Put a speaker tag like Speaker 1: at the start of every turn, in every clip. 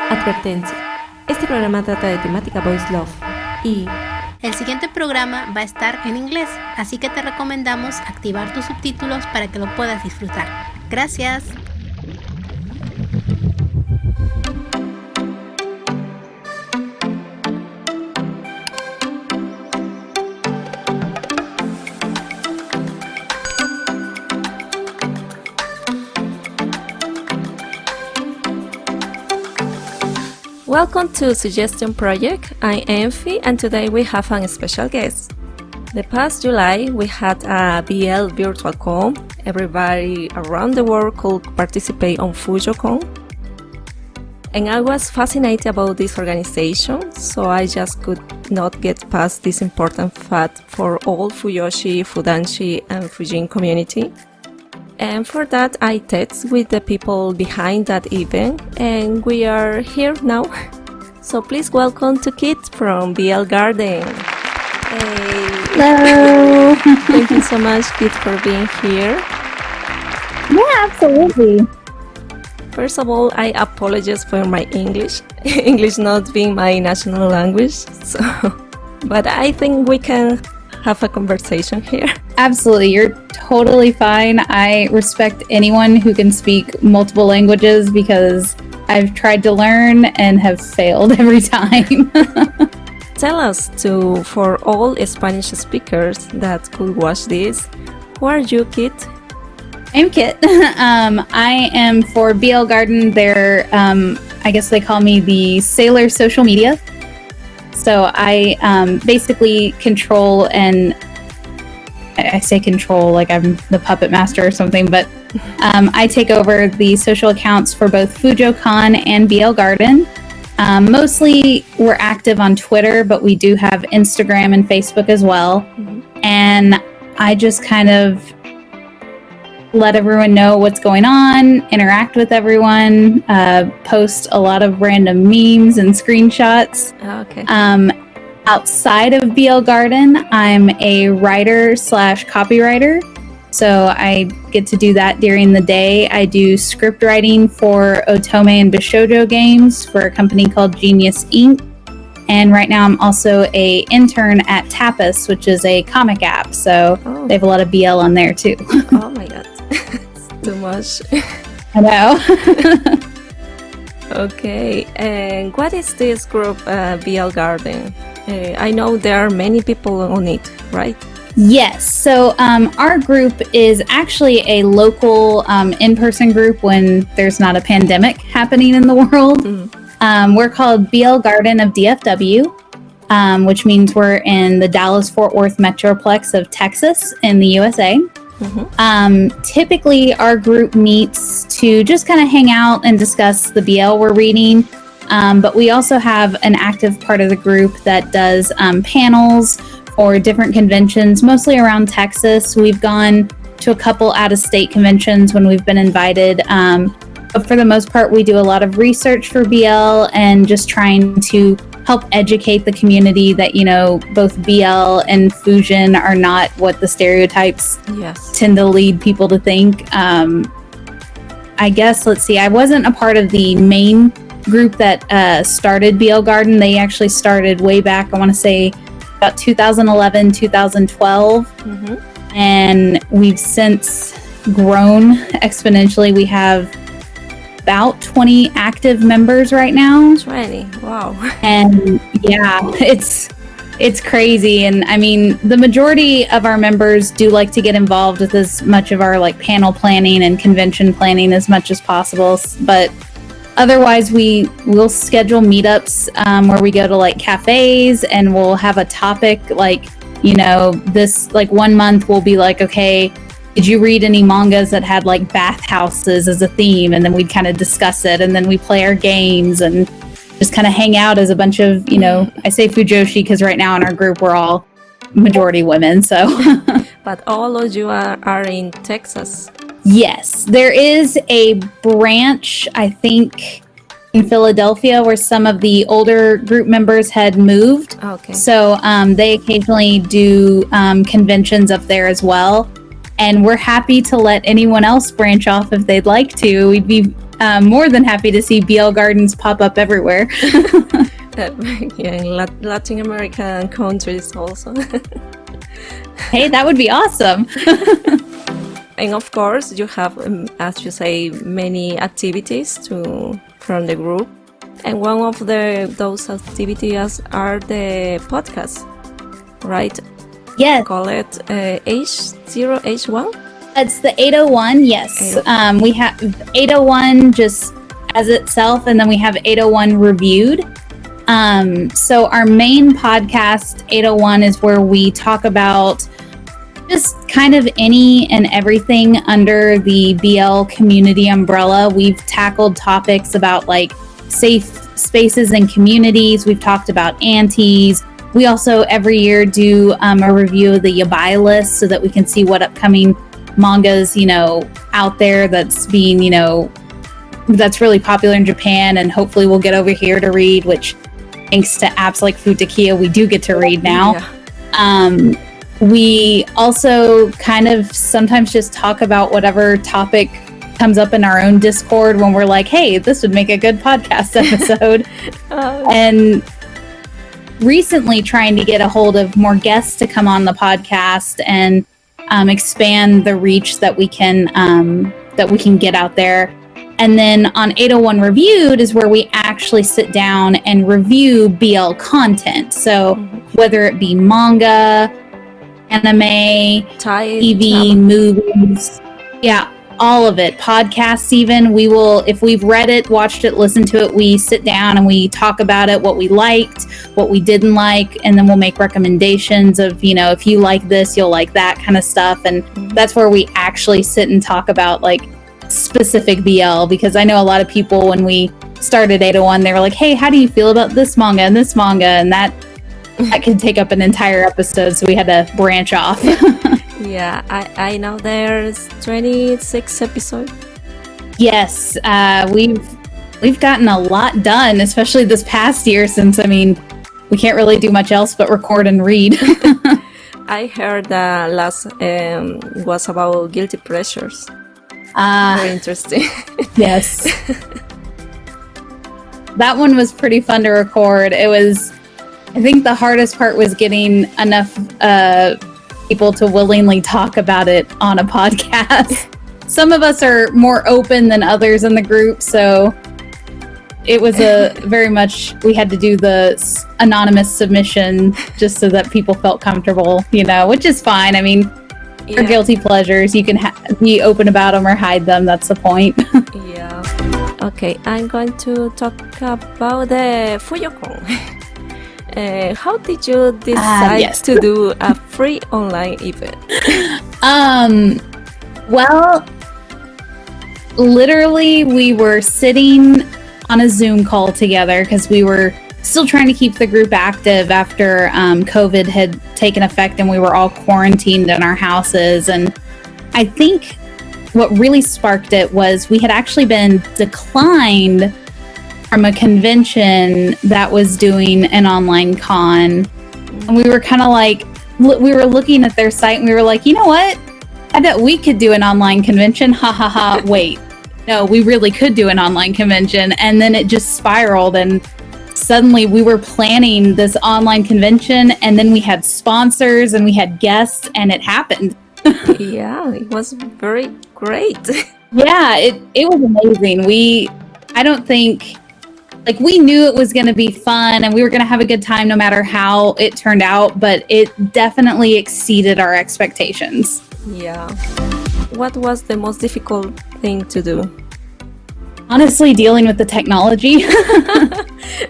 Speaker 1: Advertencia. Este programa trata de temática Boys Love y
Speaker 2: el siguiente programa va a estar en inglés, así que te recomendamos activar tus subtítulos para que lo puedas disfrutar. Gracias.
Speaker 1: Welcome to Suggestion Project. I'm Enfi, and today we have a special guest. The past July, we had a BL Virtual Con. Everybody around the world could participate on FujoCon. And I was fascinated about this organization, so I just could not get past this important fact for all Fuyoshi, Fudanshi, and Fujin community. And for that, I text with the people behind that event, and we are here now. So please welcome to Kit from BL Garden. Hey.
Speaker 3: Hello.
Speaker 1: Thank you so much, Kit, for being here.
Speaker 3: Yeah, absolutely.
Speaker 1: First of all, I apologize for my English. English not being my national language. So, but I think we can have a conversation here.
Speaker 3: Absolutely. You're totally fine. I respect anyone who can speak multiple languages because I've tried to learn and have failed every time.
Speaker 1: Tell us, for all Spanish speakers that could watch this, who are you, Kit?
Speaker 3: I'm Kit. I am for BL Garden. They're, I guess they call me the Sailor social media. So I basically control, and I say control like I'm the puppet master or something, but I take over the social accounts for both FujoCon and BL Garden. Mostly we're active on Twitter, but we do have Instagram and Facebook as well. Mm-hmm. And I just kind of let everyone know what's going on, interact with everyone, post a lot of random memes and screenshots.
Speaker 1: Okay.
Speaker 3: Outside of BL Garden, I'm a writer/copywriter. So I get to do that during the day. I do script writing for Otome and Bishoujo games for a company called Genius Inc. And right now I'm also a intern at Tapas, which is a comic app. So they have a lot of BL on there too.
Speaker 1: Oh my god. Too much.
Speaker 3: I know.
Speaker 1: Okay. And what is this group, BL Garden? I know there are many people on it, right?
Speaker 3: Yes. So our group is actually a local in-person group when there's not a pandemic happening in the world. Mm. We're called BL Garden of DFW, which means we're in the Dallas-Fort Worth Metroplex of Texas in the USA. Mm-hmm. Typically, our group meets to just kind of hang out and discuss the BL we're reading. But we also have an active part of the group that does panels or different conventions, mostly around Texas. We've gone to a couple out-of-state conventions when we've been invited. But for the most part, we do a lot of research for BL and just trying to help educate the community that, you know, both BL and Fusion are not what the stereotypes tend to lead people to think. I guess, let's see, I wasn't a part of the main group that started BL Garden. They actually started way back, I want to say, about 2011, 2012. Mm-hmm. And we've since grown exponentially. We have about 20 active members right now.
Speaker 1: 20, wow.
Speaker 3: And yeah, it's crazy. And I mean, the majority of our members do like to get involved with as much of our like panel planning and convention planning as much as possible. But otherwise, we'll schedule meetups where we go to like cafes and we'll have a topic like, you know, this like 1 month we'll be like, okay, did you read any mangas that had like bathhouses as a theme? And then we'd kind of discuss it, and then we play our games and just kind of hang out as a bunch of, you know, I say Fujoshi because right now in our group we're all majority women. So,
Speaker 1: but all of you are in Texas.
Speaker 3: Yes, there is a branch, I think, in Philadelphia where some of the older group members had moved.
Speaker 1: Okay.
Speaker 3: So they occasionally do conventions up there as well. And we're happy to let anyone else branch off if they'd like to. We'd be more than happy to see BL Gardens pop up everywhere.
Speaker 1: Yeah, in Latin American countries also.
Speaker 3: Hey, that would be awesome.
Speaker 1: And of course, you have, as you say, many activities from the group. And one of those activities are the podcasts, right?
Speaker 3: Yes.
Speaker 1: Call it H0, H1?
Speaker 3: It's the 801, yes. We have 801 just as itself, and then we have 801 reviewed. So our main podcast, 801, is where we talk about just kind of any and everything under the BL community umbrella. We've tackled topics about like safe spaces and communities. We've talked about aunties. We also every year do a review of the Yabai list so that we can see what upcoming mangas, out there that's being, that's really popular in Japan, and hopefully we'll get over here to read, which thanks to apps like Futakia, we do get to read now. Yeah. We also kind of sometimes just talk about whatever topic comes up in our own Discord when we're like, hey, this would make a good podcast episode. And recently trying to get a hold of more guests to come on the podcast and expand the reach that we can get out there. And then on 801 Reviewed is where we actually sit down and review BL content. So whether it be manga, anime, TV, movies, all of it, podcasts even. We will, if we've read it, watched it, listened to it, we sit down and we talk about it, what we liked, what we didn't like, and then we'll make recommendations of, if you like this, you'll like that kind of stuff. And that's where we actually sit and talk about like specific BL, because I know a lot of people when we started 801, they were like, hey, how do you feel about this manga and this manga? And that could take up an entire episode, so we had to branch off.
Speaker 1: Yeah, I know there's 26 episodes.
Speaker 3: Yes, we've gotten a lot done, especially this past year, since we can't really do much else but record and read.
Speaker 1: I heard that last was about guilty pleasures. Very interesting.
Speaker 3: Yes. That one was pretty fun to record. I think the hardest part was getting enough people to willingly talk about it on a podcast. Some of us are more open than others in the group, so it was very much, we had to do the anonymous submission just so that people felt comfortable, which is fine. Our guilty pleasures, you can be open about them or hide them. That's the point.
Speaker 1: Yeah. Okay, I'm going to talk about the Fuyocon. How did you decide to do a free online event?
Speaker 3: Well, literally we were sitting on a Zoom call together because we were still trying to keep the group active after COVID had taken effect and we were all quarantined in our houses. And I think what really sparked it was we had actually been declined from a convention that was doing an online con. And we were kind of like, we were looking at their site and we were like, you know what? I bet we could do an online convention. Ha ha ha. Wait, no, we really could do an online convention. And then it just spiraled, and suddenly we were planning this online convention, and then we had sponsors and we had guests, and it happened.
Speaker 1: Yeah, it was very great.
Speaker 3: Yeah, it was amazing. We knew it was going to be fun and we were going to have a good time no matter how it turned out, but it definitely exceeded our expectations.
Speaker 1: Yeah. What was the most difficult thing to do?
Speaker 3: Honestly, dealing with the technology.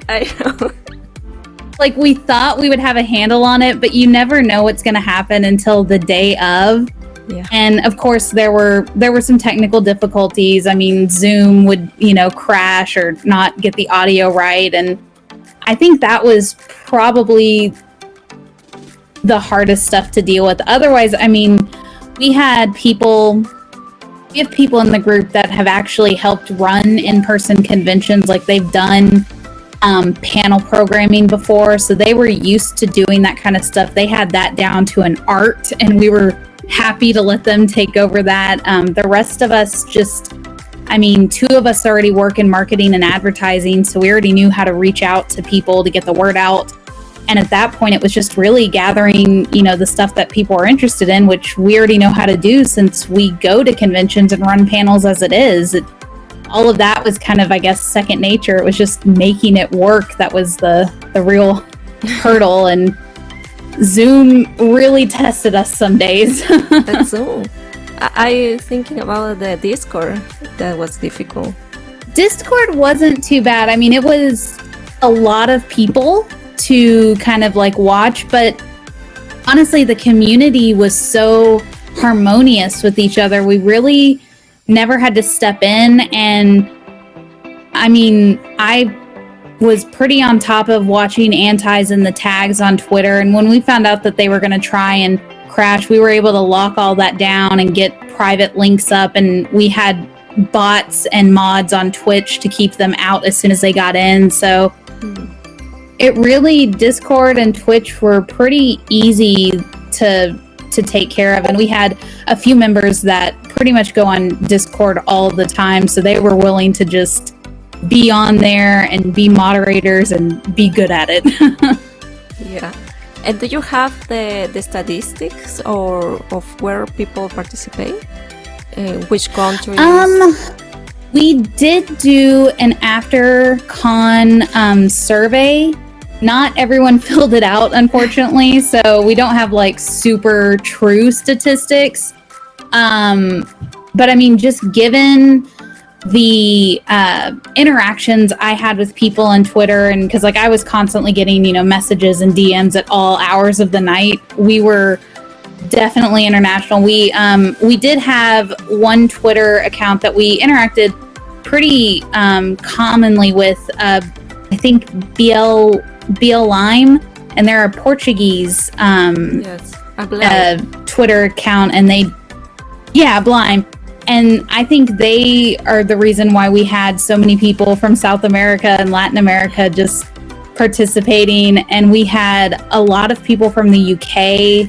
Speaker 1: I know.
Speaker 3: We thought we would have a handle on it, but you never know what's going to happen until the day of.
Speaker 1: Yeah.
Speaker 3: And of course, there were some technical difficulties. Zoom would, crash or not get the audio right. And I think that was probably the hardest stuff to deal with. Otherwise, we have people in the group that have actually helped run in-person conventions. They've done panel programming before, so they were used to doing that kind of stuff. They had that down to an art, and we were happy to let them take over that. The rest of us just I mean, two of us already work in marketing and advertising, so we already knew how to reach out to people to get the word out. And at that point, it was just really gathering, the stuff that people are interested in, which we already know how to do since we go to conventions and run panels as it is. All of that was kind of, I guess, second nature. It was just making it work. That was the real hurdle. And Zoom really tested us some days.
Speaker 1: That's Zoom. I thinking about the Discord. That was difficult.
Speaker 3: Discord wasn't too bad. I mean, it was a lot of people to kind of like watch, but honestly, the community was so harmonious with each other. We really never had to step in. And I mean, I was pretty on top of watching antis and the tags on Twitter. And when we found out that they were going to try and crash, we were able to lock all that down and get private links up. And we had bots and mods on Twitch to keep them out as soon as they got in. So it really, Discord and Twitch were pretty easy to take care of. And we had a few members that pretty much go on Discord all the time. So they were willing to just be on there and be moderators and be good at it.
Speaker 1: Yeah. And do you have the statistics or of where people participate? Which countries?
Speaker 3: We did do an after con survey. Not everyone filled it out, unfortunately, so we don't have like super true statistics. But I mean, just given the interactions I had with people on Twitter, and because like I was constantly getting, messages and DMs at all hours of the night, we were definitely international. We did have one Twitter account that we interacted pretty commonly with. I think BL Lime, and they're a Portuguese
Speaker 1: yes,
Speaker 3: Twitter account, and Blime. And I think they are the reason why we had so many people from South America and Latin America just participating. And we had a lot of people from the UK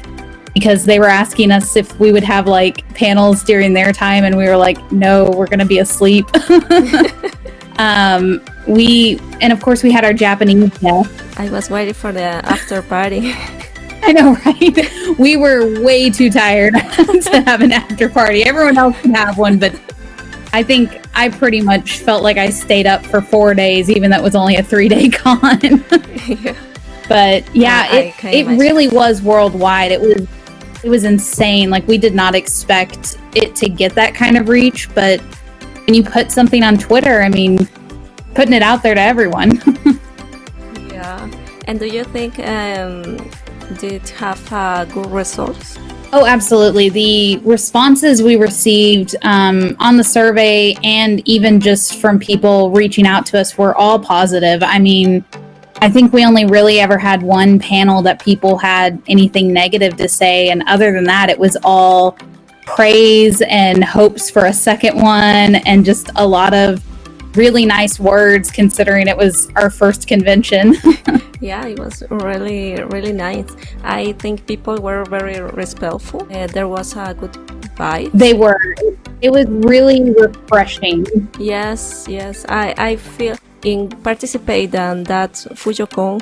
Speaker 3: because they were asking us if we would have like panels during their time. And we were like, no, we're going to be asleep. And of course we had our Japanese guest.
Speaker 1: I was waiting for the after party.
Speaker 3: I know, right? We were way too tired to have an after party. Everyone else can have one, but I think I pretty much felt like I stayed up for 4 days, even though it was only a 3-day con.
Speaker 1: Yeah.
Speaker 3: But yeah, it really was worldwide. It was insane. Like, we did not expect it to get that kind of reach, but when you put something on Twitter, I mean, putting it out there to everyone.
Speaker 1: Yeah. And do you think did have good results?
Speaker 3: Oh, absolutely. The responses we received on the survey and even just from people reaching out to us were all positive. I mean, I think we only really ever had one panel that people had anything negative to say. And other than that, it was all praise and hopes for a second one and just a lot of really nice words considering it was our first convention.
Speaker 1: Yeah, it was really, really nice. I think people were very respectful. There was a good vibe.
Speaker 3: They were. It was really refreshing.
Speaker 1: Yes. I feel in participating in that FujoCon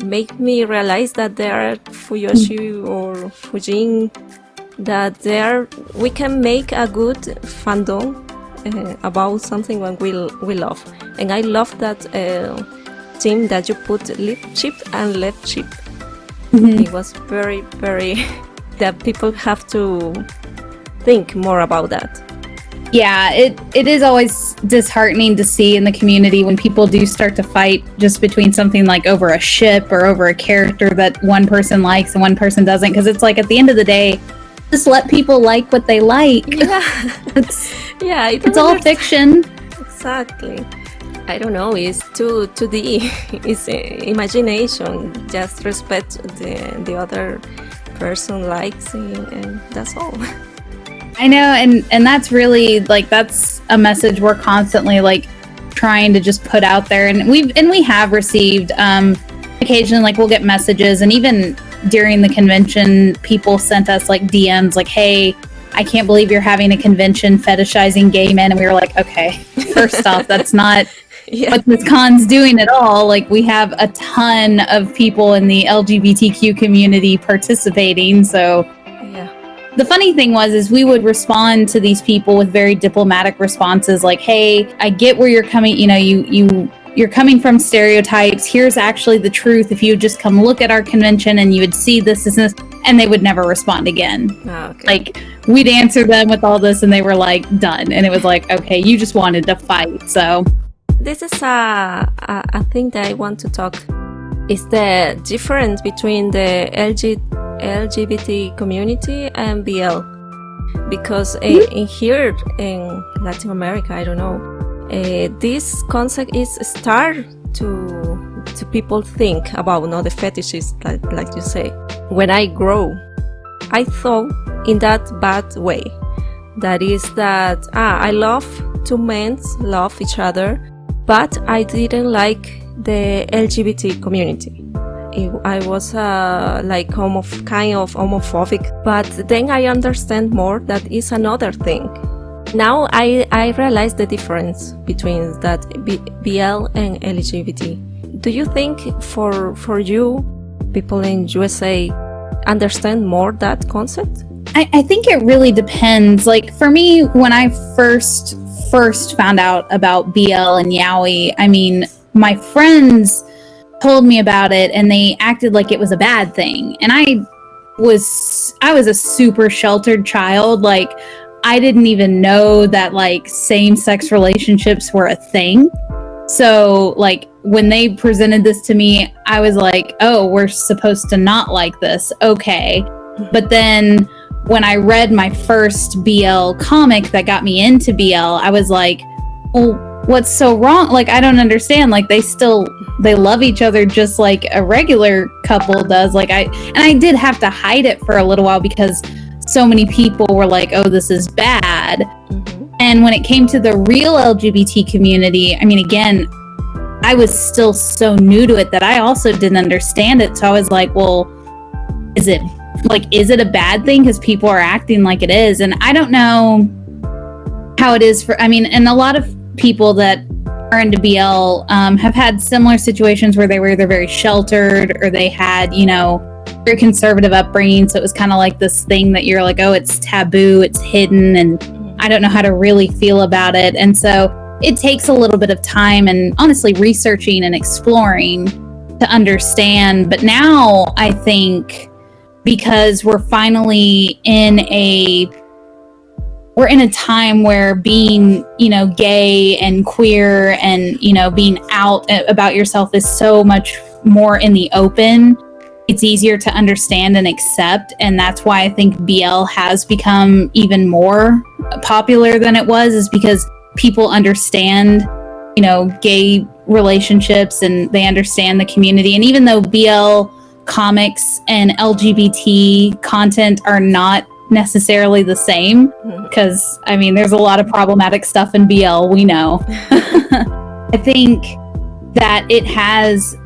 Speaker 1: make me realize that there are Fuyoshi or Fujin, that we can make a good fandom about something when we love. And I love that team that you put lip chip and left chip. Mm-hmm. It was very, very that people have to think more about that.
Speaker 3: Yeah, it is always disheartening to see in the community when people do start to fight just between something like over a ship or over a character that one person likes and one person doesn't, because it's like at the end of the day, just let people like what they like.
Speaker 1: Yeah.
Speaker 3: It's all fiction.
Speaker 1: Exactly. I don't know, it's 2D, it's imagination, just respect the other person likes it, and that's all.
Speaker 3: I know, and that's really, like, that's a message we're constantly, like, trying to just put out there, and we have received, occasionally, like, we'll get messages, and even during the convention, people sent us, like, DMs, like, hey, I can't believe you're having a convention fetishizing gay men. And we were like, okay, first off, that's not what this con's doing at all. Like, we have a ton of people in the LGBTQ community participating. So the funny thing is we would respond to these people with very diplomatic responses like, hey, I get where you're coming, you're coming from stereotypes. Here's actually the truth. If you would just come look at our convention and you would see this, and they would never respond again.
Speaker 1: Oh, okay.
Speaker 3: Like, we'd answer them with all this and they were like, done. And it was like, okay, you just wanted to fight. So
Speaker 1: this is a thing that I want to talk. Is the difference between the LGBT community and BL? Because in here in Latin America, I don't know, this concept is start to people think about the fetishes, like you say. When I grow, I thought in that bad way. That is that I love two men love each other, but I didn't like the LGBT community. I was kind of homophobic, but then I understand more that is another thing. Now I realize the difference between that BL and LGBT. Do you think for you, people in USA understand more that concept?
Speaker 3: I think it really depends. Like, for me, when I first found out about BL and yaoi, I mean, my friends told me about it and they acted like it was a bad thing. And I was a super sheltered child. Like, I didn't even know that like same-sex relationships were a thing. So like when they presented this to me, I was like, oh, we're supposed to not like this. Okay. But then when I read my first BL comic that got me into BL, I was like, well, what's so wrong? Like, I don't understand. Like, they love each other just like a regular couple does. Like, I did have to hide it for a little while because so many people were like, oh, this is bad. Mm-hmm. And when it came to the real LGBT community, I mean, again, I was still so new to it that I also didn't understand it. So I was like, well, is it a bad thing because people are acting like it is? And I don't know how it is and a lot of people that are into BL have had similar situations where they were either very sheltered or they had, very conservative upbringing. So it was kind of like this thing that you're like, oh, it's taboo, it's hidden, and I don't know how to really feel about it. And so it takes a little bit of time and honestly researching and exploring to understand. But now I think because we're finally in a time where being, gay and queer and, being out about yourself is so much more in the open. It's easier to understand and accept. And that's why I think BL has become even more popular than it was, is because people understand, gay relationships and they understand the community. And even though BL comics and LGBT content are not necessarily the same, because there's a lot of problematic stuff in BL, we know. I think that it has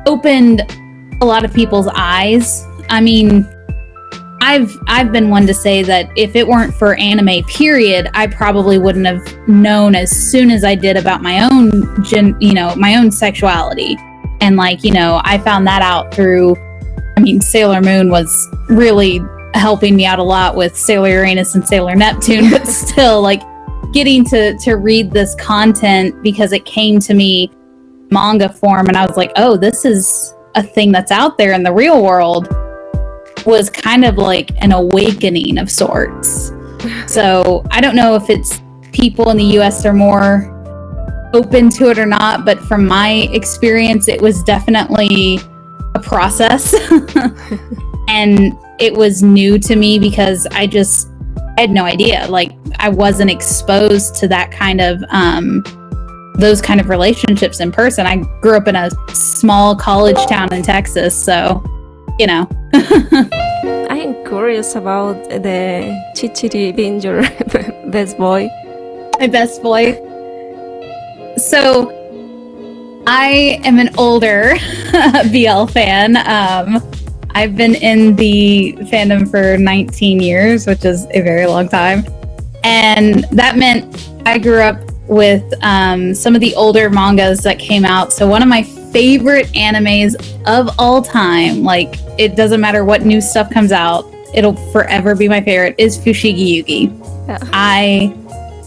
Speaker 3: opened a lot of people's eyes. I've been one to say that if it weren't for anime, period, I probably wouldn't have known as soon as I did about my own my own sexuality. And I found that out through, Sailor Moon was really helping me out a lot with Sailor Uranus and Sailor Neptune, but still getting to read this content because it came to me manga form and I was like, oh, this is a thing that's out there in the real world, was kind of like an awakening of sorts. So I don't know if it's people in the US are more open to it or not, but from my experience, it was definitely a process. And it was new to me because I had no idea. I wasn't exposed to that kind of those kind of relationships in person. I grew up in a small college town in Texas, so
Speaker 1: I am curious about the Chichiri being your best boy.
Speaker 3: My best boy. So I am an older BL fan. I've been in the fandom for 19 years, which is a very long time. And that meant I grew up with some of the older mangas that came out. So one of my favorite animes of all time, like it doesn't matter what new stuff comes out, it'll forever be my favorite, is Fushigi Yugi.
Speaker 1: Yeah.
Speaker 3: I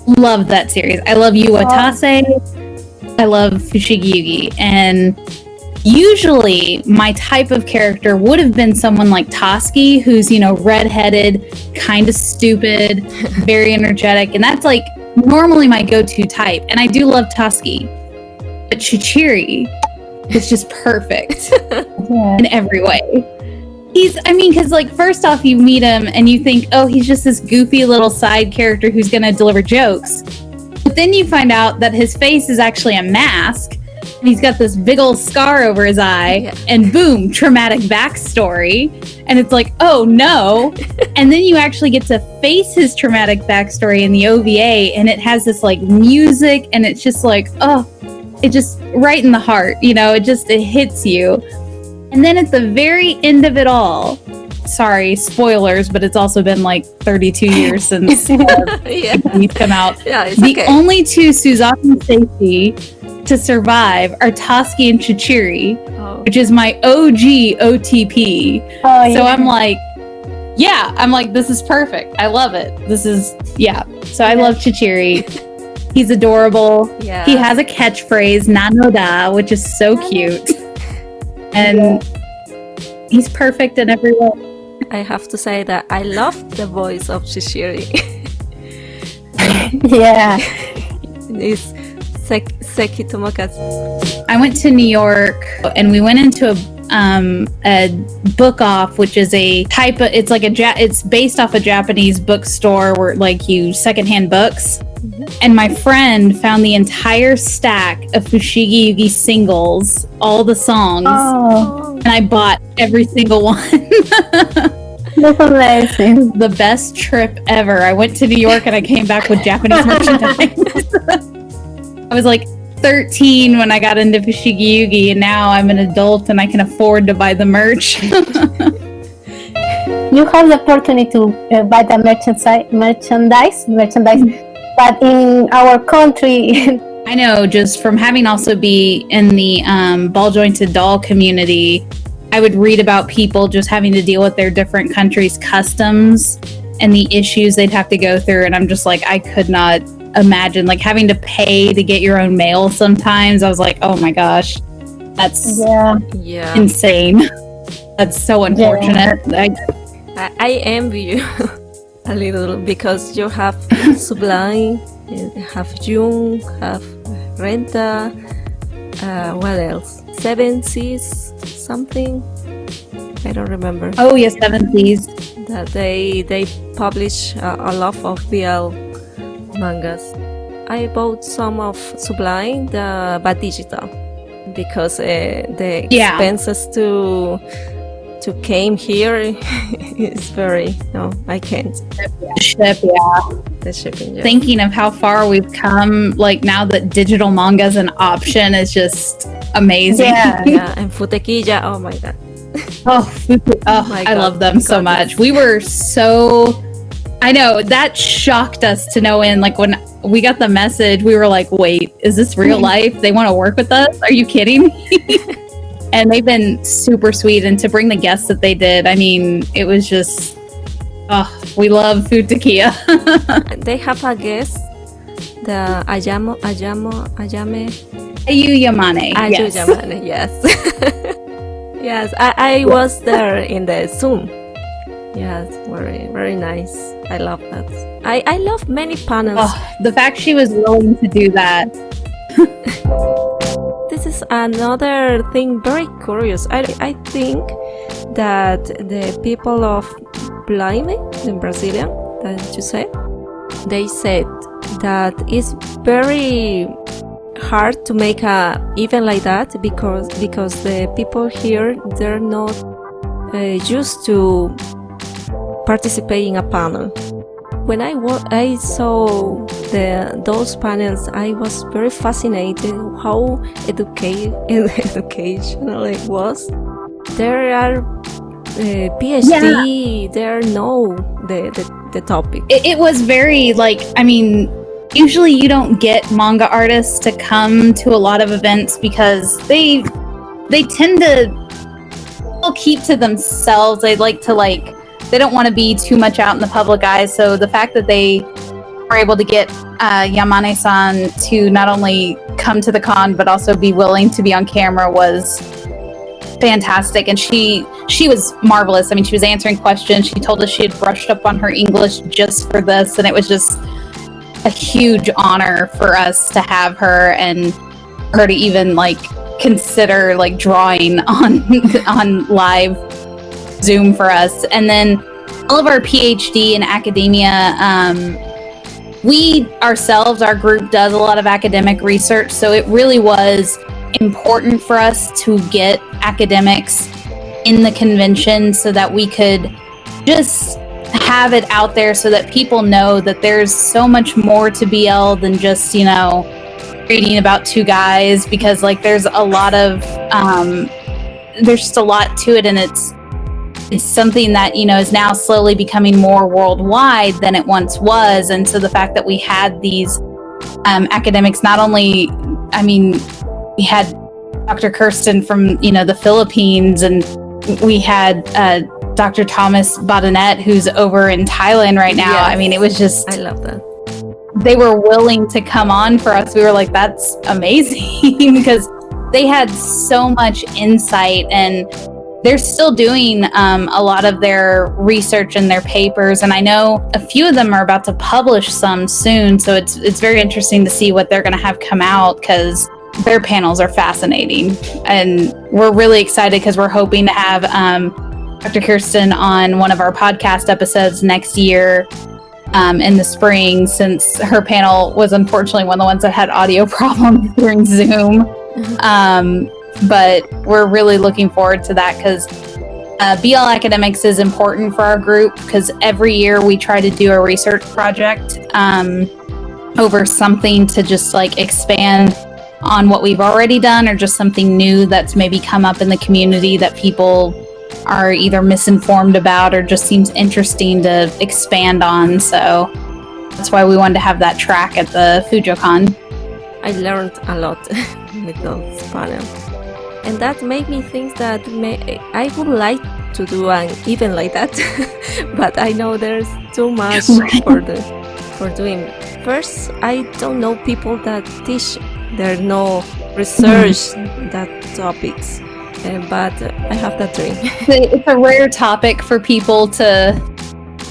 Speaker 3: love that series. I love Yu Watase. I love Fushigi Yugi. And usually my type of character would have been someone like Toski, who's, you know, redheaded, kind of stupid, very energetic. And that's like normally my go-to type. And I do love Toski. But Chichiri is just perfect in every way. Because like first off, you meet him and you think, oh, he's just this goofy little side character who's going to deliver jokes. But then you find out that his face is actually a mask. And he's got this big old scar over his eye, and boom, traumatic backstory. And it's like, oh no. And then you actually get to face his traumatic backstory in the OVA, and it has this like music, and it's just like, oh, it just right in the heart, you know, it hits you. And then at the very end of it all, sorry, spoilers, but it's also been like 32 years since he's come out.
Speaker 1: Yeah, it's
Speaker 3: the
Speaker 1: okay.
Speaker 3: only two Suzaki safety to survive are Toski and Chichiri, which is my OG OTP. So I'm like, this is perfect. I love it. So I love Chichiri. He's adorable.
Speaker 1: Yeah.
Speaker 3: He has a catchphrase, Nanoda, which is so cute. And he's perfect in every way.
Speaker 1: I have to say that I love the voice of Shishiri.
Speaker 4: Yeah.
Speaker 1: It's Seki Tomokazu.
Speaker 3: I went to New York and we went into a book off, which is a type of, it's like it's based off a Japanese bookstore where like you secondhand books. And my friend found the entire stack of Fushigi Yugi singles, all the songs, and I bought every single one.
Speaker 4: That's amazing.
Speaker 3: The best trip ever. I went to New York and I came back with Japanese merchandise. I was like 13 when I got into Fushigi Yugi, and now I'm an adult and I can afford to buy the merch.
Speaker 4: You have the opportunity to buy the merchandise, but in our country,
Speaker 3: I know, just from having also be in the ball jointed doll community, I would read about people just having to deal with their different countries' customs and the issues they'd have to go through. And I'm just like, I could not imagine like having to pay to get your own mail sometimes. I was like, oh my gosh, that's insane. That's so unfortunate.
Speaker 1: I envy you a little because you have Sublime, have Jung, have Renta, what else? Seven Seas something? I don't remember.
Speaker 3: Oh yes, Seven Seas.
Speaker 1: That they publish a lot of BL mangas. I bought some of Sublime, but digital, because the expenses to came here is very I can't. The shipping. Yeah.
Speaker 3: Thinking of how far we've come, like now that digital manga is an option, is just amazing.
Speaker 1: Yeah, and Futequilla, oh my god.
Speaker 3: I love them so much. We were so, I know, that shocked us to no end. Like when we got the message, we were like, wait, is this real life? They want to work with us? Are you kidding me? And they've been super sweet. And to bring the guests that they did, I mean, it was just, we love Futequilla.
Speaker 1: They have a guest, the Ayame.
Speaker 3: Ayu Yamane.
Speaker 1: Ayu Yamane, yes. Yes, I was there in the Zoom. Yes, very, very nice. I love that. I love many panels.
Speaker 3: The fact she was willing to do that.
Speaker 1: This is another thing very curious. I think that the people of Blime, in Brazilian, that you said, they said that it's very hard to make a event like that because the people here, they're not used to participate in a panel. When I saw those panels, I was very fascinated how educational it was. There are PhD there know the topic.
Speaker 3: It was very like, I mean, usually you don't get manga artists to come to a lot of events because they tend to keep to themselves. They like to they don't want to be too much out in the public eye. So the fact that they were able to get Yamane-san to not only come to the con but also be willing to be on camera was fantastic. And she was marvelous. I mean, she was answering questions. She told us she had brushed up on her English just for this, and it was just a huge honor for us to have her and her to even consider drawing on live Zoom for us. And then all of our PhD in academia, we ourselves, our group does a lot of academic research, so it really was important for us to get academics in the convention so that we could just have it out there so that people know that there's so much more to BL than just, reading about two guys, because there's a lot of there's just a lot to it, and it's something that is now slowly becoming more worldwide than it once was. And so the fact that we had these academics, not only, I mean, we had Dr. Kirsten from the Philippines, and we had Dr. Thomas Badanet, who's over in Thailand right now.
Speaker 1: Yes.
Speaker 3: I mean, it was just,
Speaker 1: I love that.
Speaker 3: They were willing to come on for us. We were like, that's amazing, because they had so much insight, and they're still doing a lot of their research and their papers. And I know a few of them are about to publish some soon. So it's very interesting to see what they're going to have come out, because their panels are fascinating. And we're really excited because we're hoping to have Dr. Kirsten on one of our podcast episodes next year in the spring, since her panel was unfortunately one of the ones that had audio problems during Zoom. But we're really looking forward to that, because BL Academics is important for our group, because every year we try to do a research project over something to just expand on what we've already done, or just something new that's maybe come up in the community that people are either misinformed about or just seems interesting to expand on. So that's why we wanted to have that track at the FujoCon.
Speaker 1: I learned a lot with those panels, and that made me think that I would like to do an event like that, but I know there's too much for doing. First, I don't know people that teach. There's no research that topics, but I have that dream.
Speaker 3: It's a rare topic for people to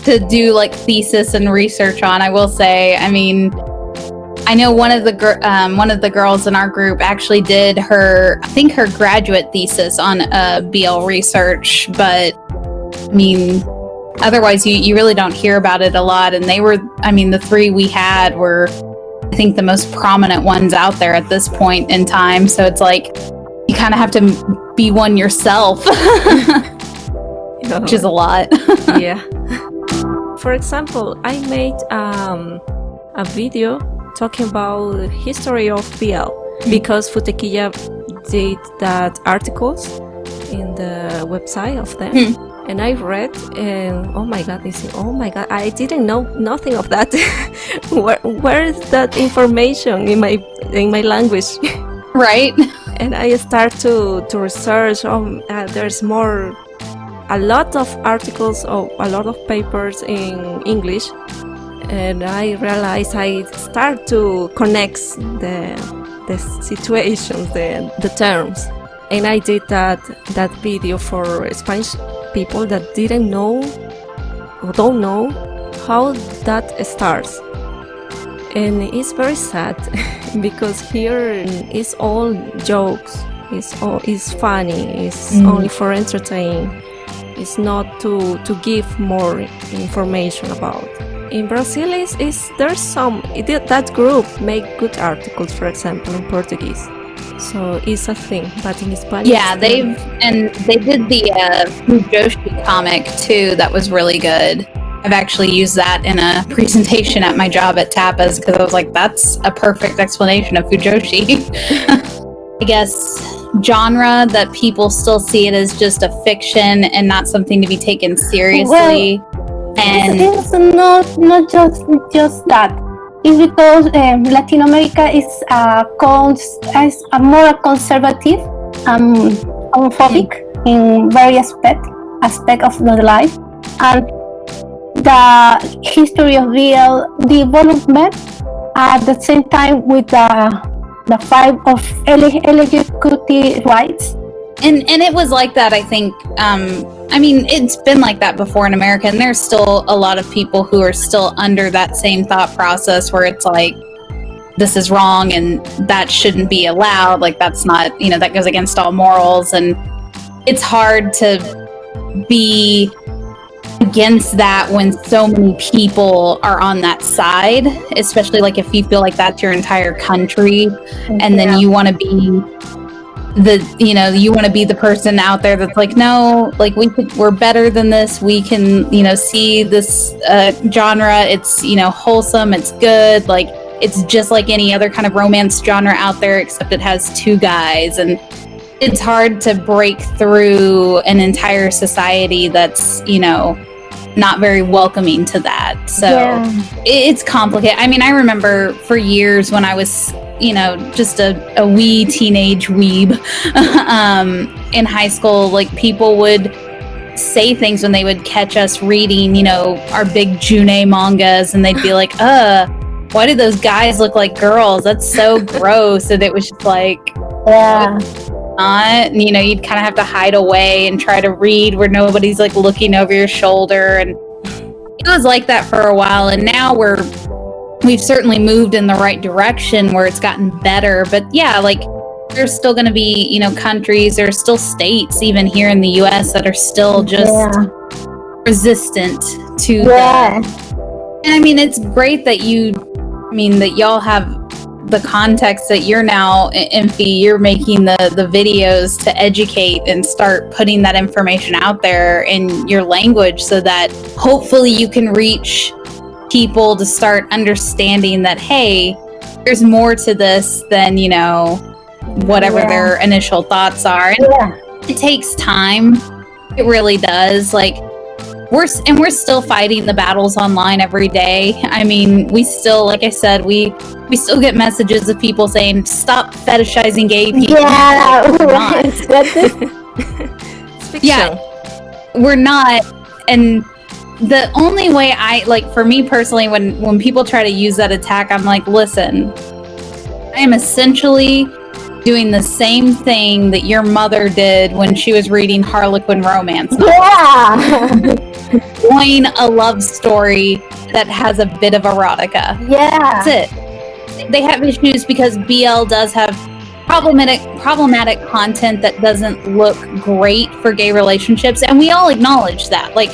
Speaker 3: do thesis and research on. I will say, I mean, I know one of the girls in our group actually did her graduate thesis on BL research, but I mean, otherwise you really don't hear about it a lot. And they were, I mean, the three we had were, I think, the most prominent ones out there at this point in time. So it's you kind of have to be one yourself, which is a lot.
Speaker 1: Yeah. For example, I made a video talking about the history of BL, because Futequilla did that articles in the website of them. And I read, and oh my god, I didn't know nothing of that. Where is that information in my language?
Speaker 3: Right.
Speaker 1: And I start to research. There's a lot of articles or a lot of papers in English, and I realized I start to connect the situations, the terms. And I did that video for Spanish people that didn't know or don't know how that starts. And it's very sad because here it's all jokes, it's funny, it's only for entertaining. It's not to give more information about. In Brazil, that group make good articles, for example, in Portuguese. So it's a thing, but in Spanish,
Speaker 3: yeah, they did the Fujoshi comic too. That was really good. I've actually used that in a presentation at my job at Tapas, because I was like, that's a perfect explanation of Fujoshi. I guess genre that people still see it as just a fiction and not something to be taken seriously. And
Speaker 4: it's not just that. It's because Latin America is a more conservative, homophobic in various aspect of the life, and the history of BL development at the same time with the fight of LGBT rights.
Speaker 3: And it was like that, I think. I mean, it's been like that before in America, and there's still a lot of people who are still under that same thought process where it's like, this is wrong and that shouldn't be allowed. Like, that's not, that goes against all morals. And it's hard to be against that when so many people are on that side, especially like if you feel like that's your entire country, and then you want to be the person out there that's like, no, like we're better than this. We can, see this genre. It's, wholesome. It's good. Like, it's just like any other kind of romance genre out there, except it has two guys. And it's hard to break through an entire society that's, not very welcoming to that. So it's complicated. I mean, I remember for years when I was, just a wee teenage weeb in high school, like people would say things when they would catch us reading, our big Junei mangas, and they'd be like, why do those guys look like girls? That's so gross. And it was just like, not, and you'd kind of have to hide away and try to read where nobody's like looking over your shoulder. And it was like that for a while, and now we've certainly moved in the right direction where it's gotten better. But yeah, like there's still going to be, countries, there's still states even here in the US that are still just resistant to that. And I mean, it's great that that y'all have the context that you're now, Imphy, you're making the videos to educate and start putting that information out there in your language so that hopefully you can reach people to start understanding that, hey, there's more to this than, whatever their initial thoughts are. And it takes time. It really does. Like, we're still fighting the battles online every day. I mean, we still, like I said, we still get messages of people saying, stop fetishizing gay people.
Speaker 4: Yeah,
Speaker 3: we're not. And the only way for me personally, when people try to use that attack, I'm like, listen, I am essentially doing the same thing that your mother did when she was reading Harlequin romance. Join a love story that has a bit of erotica.
Speaker 4: Yeah.
Speaker 3: That's it. They have issues because BL does have problematic content that doesn't look great for gay relationships, and we all acknowledge that. Like,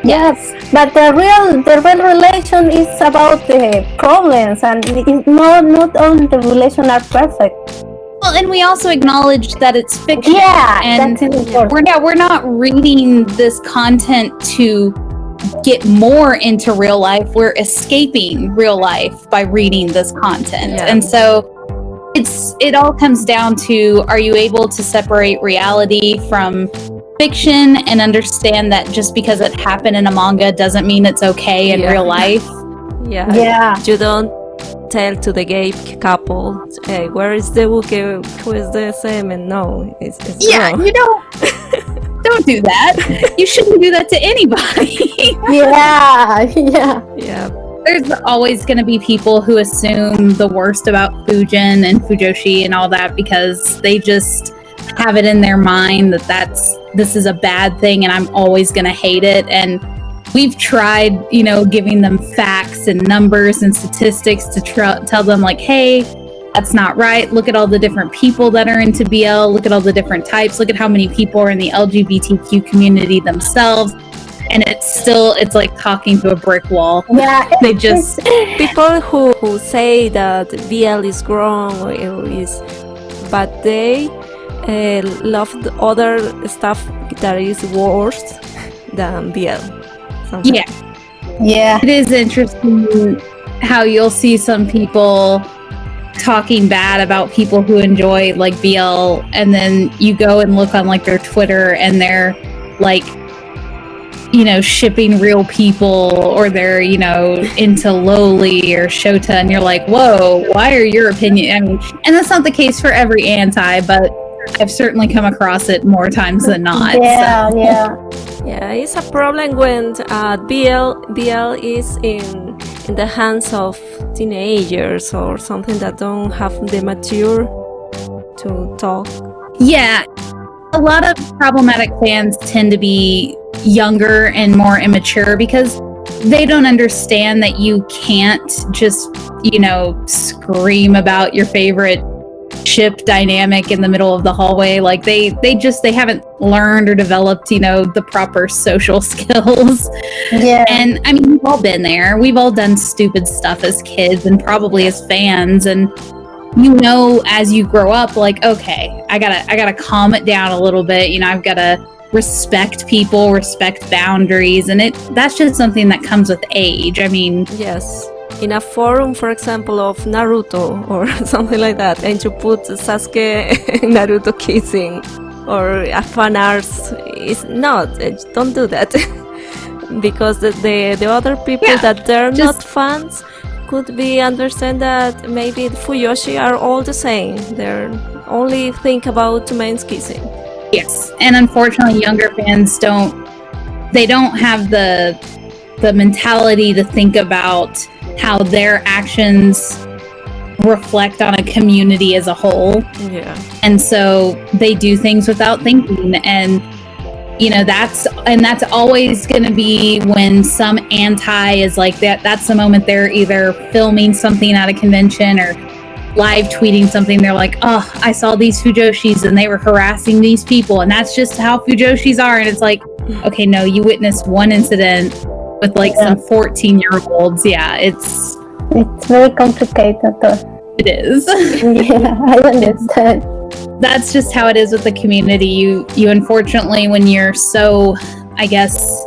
Speaker 4: yes, but the real relation is about the problems, and it's not all the relations are perfect.
Speaker 3: Well, and we also acknowledge that it's fiction.
Speaker 4: Yeah,
Speaker 3: and
Speaker 4: that's important.
Speaker 3: we're not reading this content to get more into real life. We're escaping real life by reading this content. Yeah. And so it all comes down to, are you able to separate reality from fiction and understand that just because it happened in a manga doesn't mean it's okay in real life?
Speaker 1: Yeah. You don't tell to the gay couple, hey, where is the book? Who is the semen? No, it's wrong.
Speaker 3: You don't do that. You shouldn't do that to anybody.
Speaker 4: Yeah.
Speaker 3: There's always going to be people who assume the worst about Fujin and Fujoshi and all that because they just have it in their mind that this is a bad thing and I'm always going to hate it. And we've tried, giving them facts and numbers and statistics to tell them like, hey, that's not right. Look at all the different people that are into BL. Look at all the different types. Look at how many people are in the LGBTQ community themselves. And it's like talking to a brick wall.
Speaker 4: Yeah.
Speaker 3: They just...
Speaker 1: People who say that BL is wrong but they love the other stuff that is worse than BL. Sometimes.
Speaker 3: Yeah. It is interesting how you'll see some people talking bad about people who enjoy like BL, and then you go and look on like their Twitter and they're like, you know, shipping real people, or they're, you know, into lowly or Shota, and you're like, whoa, why are your opinion? I mean, and that's not the case for every anti, but I've certainly come across it more times than not.
Speaker 4: Yeah,
Speaker 3: so.
Speaker 1: Yeah, it's a problem when BL is in the hands of teenagers or something that don't have the mature to talk.
Speaker 3: Yeah, a lot of problematic fans tend to be younger and more immature because they don't understand that you can't just, you know, scream about your favorite ship dynamic in the middle of the hallway. Like they haven't learned or developed, you know, the proper social skills.
Speaker 4: yeah.
Speaker 3: And I mean, we've all been there. We've all done stupid stuff as kids and probably as fans. And you know, as you grow up, like, okay, I gotta calm it down a little bit. You know, I've gotta respect people, respect boundaries, and that's just something that comes with age. I mean,
Speaker 1: Yes. In a forum, for example, of Naruto or something like that, and you put Sasuke and Naruto kissing, or a fan art is not. Don't do that. Because the other people
Speaker 3: Yeah,
Speaker 1: that they're
Speaker 3: just-
Speaker 1: not fans could be understand that maybe the Fuyoshi are all the same. They're only think about men's kissing.
Speaker 3: yes, and unfortunately, younger fans don't have the mentality to think about how their actions reflect on a community as a whole.
Speaker 1: Yeah.
Speaker 3: And so they do things without thinking, and you know, that's always going to be when some anti is like that. That's the moment they're either filming something at a convention or live tweeting something. They're like, oh, I saw these Fujoshis and they were harassing these people, and that's just how Fujoshis are. And it's like, okay, no, you witnessed one incident with like some 14-year-olds. Yeah,
Speaker 4: It's very complicated.
Speaker 3: it is.
Speaker 4: Yeah, I understand.
Speaker 3: That's just how it is with the community. You unfortunately, when you're so, I guess,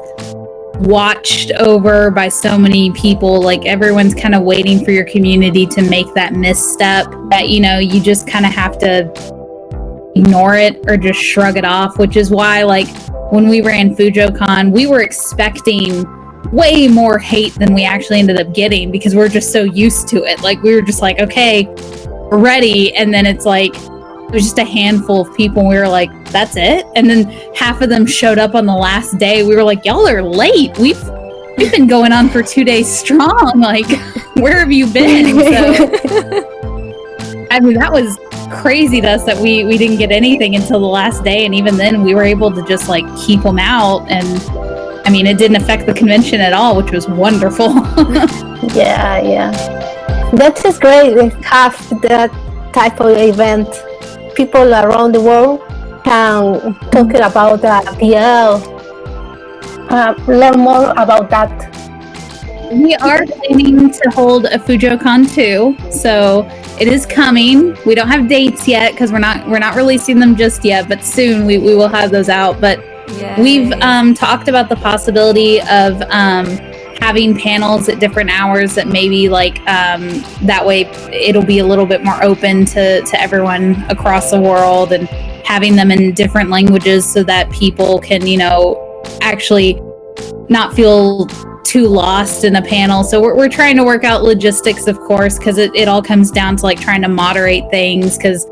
Speaker 3: watched over by so many people, like everyone's kind of waiting for your community to make that misstep, that, you know, you just kind of have to ignore it or just shrug it off, which is why, like, when we ran FujoCon, we were expecting way more hate than we actually ended up getting because we're just so used to it. Like, we were just like, okay, we're ready. And then it's like, it was just a handful of people, and we were like, that's it? And then half of them showed up on the last day. We were like, y'all are late. We've been going on for 2 days strong. Like, where have you been? So, I mean, that was crazy to us that we didn't get anything until the last day. And even then, we were able to just like keep them out. And I mean, it didn't affect the convention at all, which was wonderful.
Speaker 4: Yeah. That is great. We have that type of event. People around the world can talk about BL, learn more about that.
Speaker 3: We are planning to hold a FujoCon 2, so it is coming. We don't have dates yet because we're not releasing them just yet, but soon we will have those out. But
Speaker 1: Yay.
Speaker 3: we've talked about the possibility of having panels at different hours that maybe like that way it'll be a little bit more open to everyone across the world, and having them in different languages so that people can, you know, actually not feel too lost in a panel. So we're trying to work out logistics, of course, because it all comes down to like trying to moderate things, because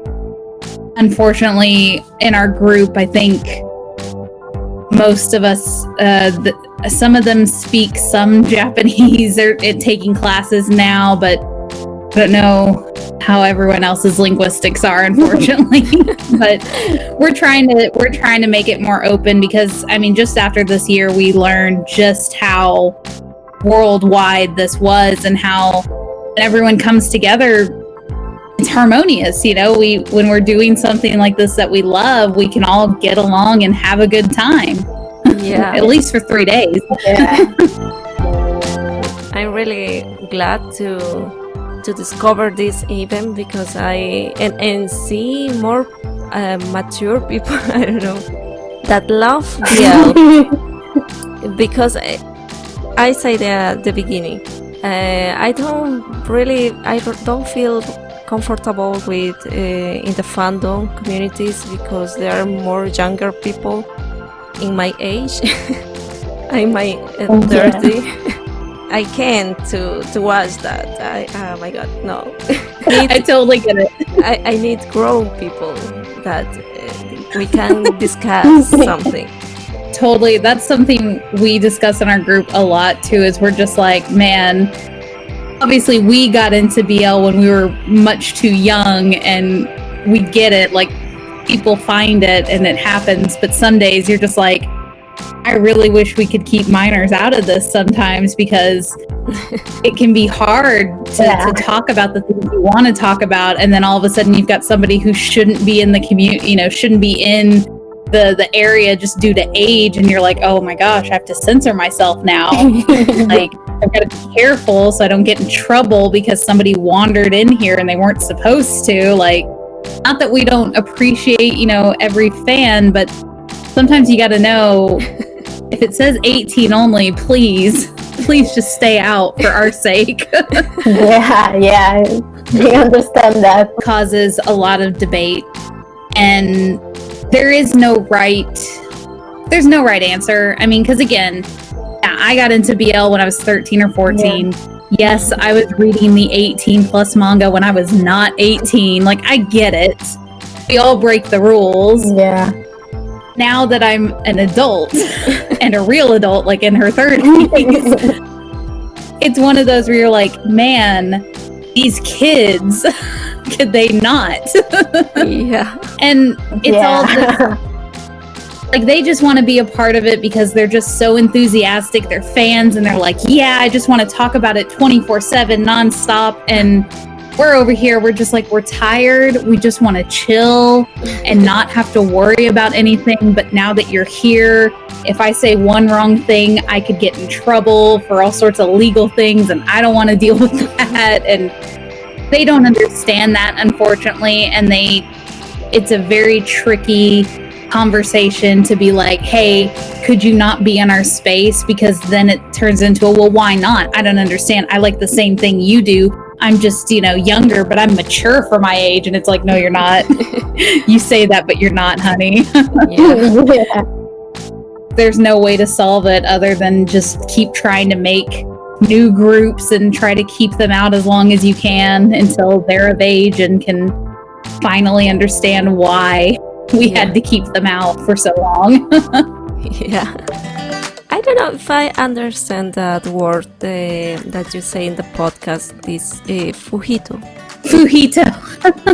Speaker 3: unfortunately in our group, I think most of us, some of them speak some Japanese. They're taking classes now, but I don't know how everyone else's linguistics are, unfortunately. But we're trying to make it more open, because I mean, just after this year, we learned just how worldwide this was, and how when everyone comes together, it's harmonious. You know, when we're doing something like this that we love, we can all get along and have a good time.
Speaker 1: Yeah.
Speaker 3: At least for 3 days.
Speaker 4: Yeah.
Speaker 1: I'm really glad to discover this event, because I see more mature people, I don't know, that love BL. Because I said at the beginning, I don't feel comfortable with in the fandom communities because there are more younger people in my age. I'm my 30. I can't to watch that. Oh my god, no.
Speaker 3: I totally get it.
Speaker 1: I need grown people that we can discuss something.
Speaker 3: Totally. That's something we discuss in our group a lot too, is we're just like, man, obviously we got into BL when we were much too young, and we get it. Like, people find it and it happens, but some days you're just like, I really wish we could keep minors out of this sometimes, because it can be hard to talk about the things you want to talk about, and then all of a sudden you've got somebody who shouldn't be in the community, shouldn't be in the area just due to age, and you're like, oh my gosh, I have to censor myself now. Like, I've got to be careful so I don't get in trouble because somebody wandered in here and they weren't supposed to. Like, not that we don't appreciate, every fan, but sometimes you got to know, if it says 18 only, please just stay out for our sake.
Speaker 4: Yeah, we understand that.
Speaker 3: Causes a lot of debate, and there's no right answer. I mean, because again, I got into BL when I was 13 or 14. Yeah. Yes, I was reading the 18 plus manga when I was not 18. Like, I get it. We all break the rules.
Speaker 4: Yeah.
Speaker 3: Now that I'm an adult and a real adult, like in her 30s, it's one of those where you're like, man, these kids, could they not?
Speaker 1: Yeah.
Speaker 3: And it's all just, like, they just want to be a part of it because they're just so enthusiastic. They're fans, and they're like, yeah, I just want to talk about it 24/7 nonstop. And we're over here, we're just like, we're tired. We just want to chill and not have to worry about anything. But now that you're here, if I say one wrong thing, I could get in trouble for all sorts of legal things, and I don't want to deal with that. And they don't understand that, unfortunately. And it's a very tricky conversation to be like, hey, could you not be in our space? Because then it turns into well, why not? I don't understand. I like the same thing you do. I'm just, younger, but I'm mature for my age. And it's like, no, you're not. You say that, but you're not, honey.
Speaker 4: Yeah.
Speaker 3: There's no way to solve it other than just keep trying to make new groups and try to keep them out as long as you can until they're of age and can finally understand why we had to keep them out for so long.
Speaker 1: Yeah. I don't know if I understand that word that you say in the podcast, this fujito.
Speaker 3: Fujito.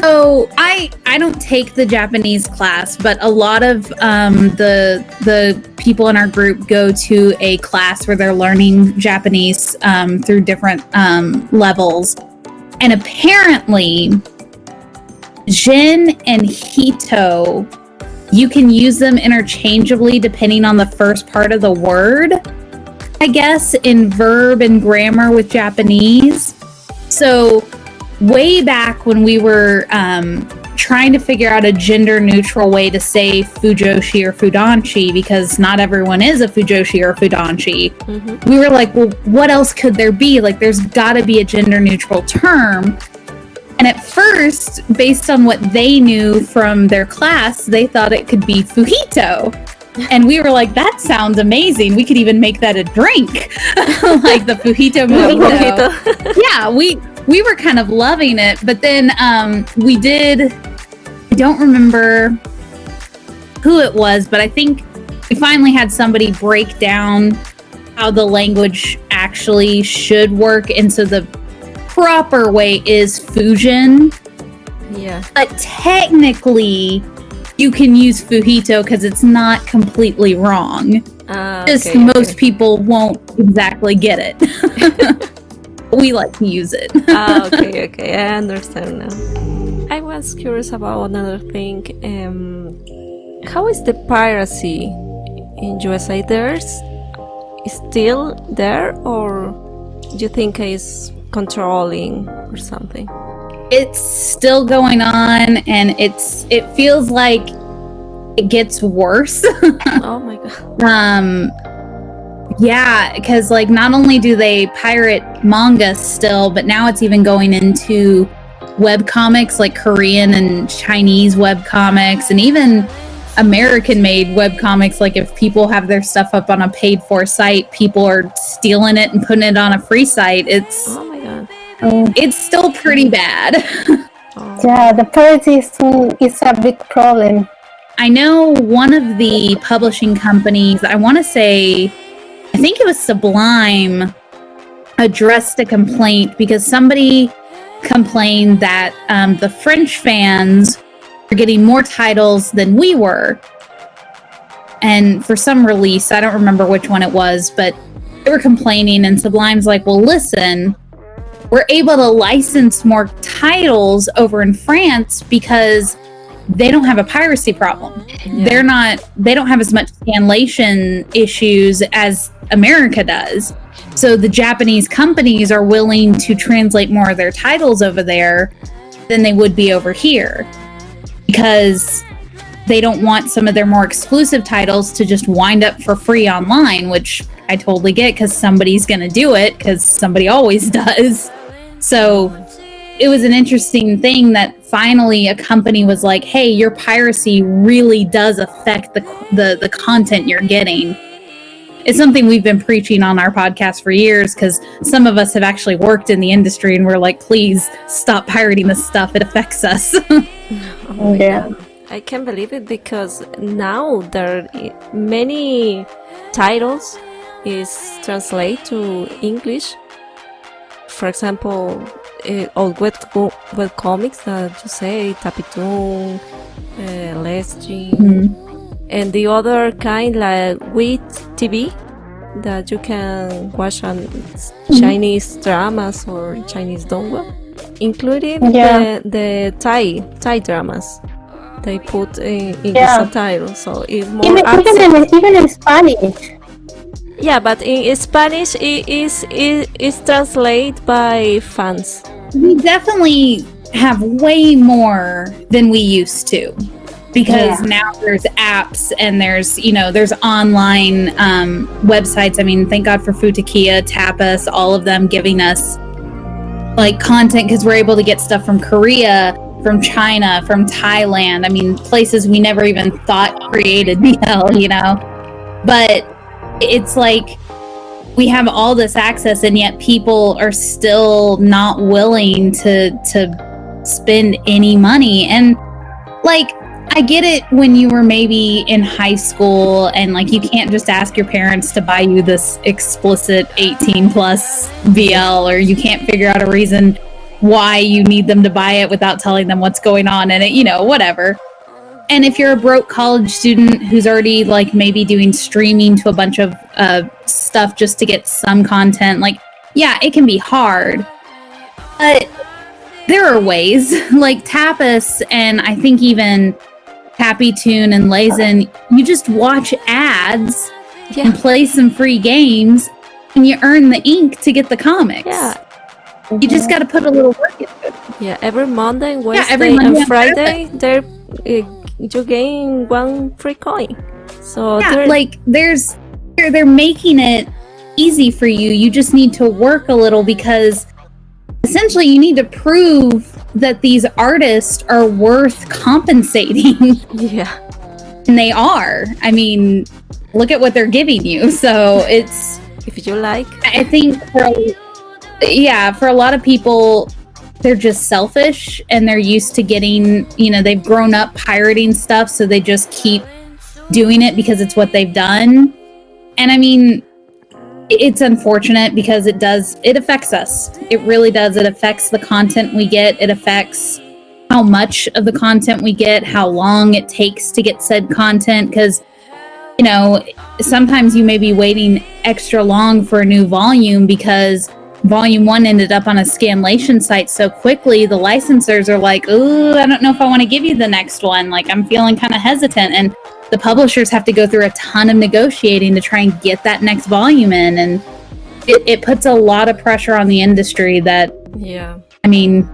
Speaker 3: So I don't take the Japanese class, but a lot of the people in our group go to a class where they're learning Japanese through different levels. And apparently, Jin and Hito, you can use them interchangeably depending on the first part of the word, I guess, in verb and grammar with Japanese. So way back when we were trying to figure out a gender neutral way to say Fujoshi or Fudanshi, because not everyone is a Fujoshi or Fudanshi, we were like, well, what else could there be? Like, there's got to be a gender neutral term. And at first, based on what they knew from their class, they thought it could be Fujito. And we were like, that sounds amazing. We could even make that a drink. Like the Fujito Mojito. Yeah, we were kind of loving it. But then I don't remember who it was, but I think we finally had somebody break down how the language actually should work. And so the proper way is Fujin.
Speaker 1: Yeah.
Speaker 3: But technically, you can use Fujito because it's not completely wrong. Just most people won't exactly get it. We like to use it.
Speaker 1: Okay, I understand now. I was curious about another thing. How is the piracy in USA? There's still there, or do you think it's controlling or something?
Speaker 3: It's still going on, and it feels like it gets worse.
Speaker 1: Oh my god.
Speaker 3: Yeah, because not only do they pirate manga still, but now it's even going into web comics, like Korean and Chinese web comics, and even American-made web comics. Like if people have their stuff up on a paid-for site, people are stealing it and putting it on a free site.
Speaker 1: Oh my god.
Speaker 3: It's still pretty bad.
Speaker 4: Yeah, the piracy is a big problem.
Speaker 3: I know one of the publishing companies, I think it was Sublime, addressed a complaint because somebody complained that the French fans were getting more titles than we were. And for some release, I don't remember which one it was, but they were complaining, and Sublime's like, well, listen, we're able to license more titles over in France because they don't have a piracy problem.
Speaker 1: Yeah.
Speaker 3: They don't have as much scanlation issues as America does. So the Japanese companies are willing to translate more of their titles over there than they would be over here, because they don't want some of their more exclusive titles to just wind up for free online, which I totally get, because somebody's going to do it, because somebody always does. So it was an interesting thing that finally a company was like, hey, your piracy really does affect the content you're getting. It's something we've been preaching on our podcast for years, because some of us have actually worked in the industry, and we're like, please stop pirating this stuff. It affects us.
Speaker 4: Yeah.
Speaker 1: I can't believe it, because now there are many titles is translated to English. For example, old web comics that you say, Tapitoon, Lesgin, and the other kind like with TV that you can watch on Chinese dramas or Chinese donghua, including the Thai dramas. They put in English subtitles, so it's more
Speaker 4: even in Spanish.
Speaker 1: Yeah, but in Spanish it is translated by fans.
Speaker 3: We definitely have way more than we used to, because now there's apps and there's online websites. I mean, thank God for Futukia, Tapas, all of them giving us like content, because we're able to get stuff from Korea, from China, from Thailand. I mean, places we never even thought created BL, But it's like we have all this access, and yet people are still not willing to spend any money. And like, I get it when you were maybe in high school and like you can't just ask your parents to buy you this explicit 18 plus BL, or you can't figure out a reason why you need them to buy it without telling them what's going on in it, whatever. And if you're a broke college student who's already like maybe doing streaming to a bunch of stuff just to get some content, like, yeah, it can be hard. But there are ways like Tapas, and I think even Tapitoon and Lazen, you just watch ads and play some free games, and you earn the ink to get the comics.
Speaker 1: Yeah.
Speaker 3: You just got to put a little work into it.
Speaker 1: Yeah, every Monday, Wednesday, and Friday, you gain one free coin. So
Speaker 3: they're making it easy for you. You just need to work a little, because essentially you need to prove that these artists are worth compensating.
Speaker 1: Yeah.
Speaker 3: And they are. I mean, look at what they're giving you. So it's,
Speaker 1: if you like,
Speaker 3: I think for a lot of people, they're just selfish, and they're used to getting, they've grown up pirating stuff, so they just keep doing it because it's what they've done. And I mean, it's unfortunate, because it affects us. It really does. It affects the content we get. It affects how much of the content we get, how long it takes to get said content, because sometimes you may be waiting extra long for a new volume because volume 1 ended up on a scanlation site so quickly. The licensors are like, ooh, I don't know if I want to give you the next one. Like, I'm feeling kind of hesitant. And the publishers have to go through a ton of negotiating to try and get that next volume in. And it puts a lot of pressure on the industry that, I mean,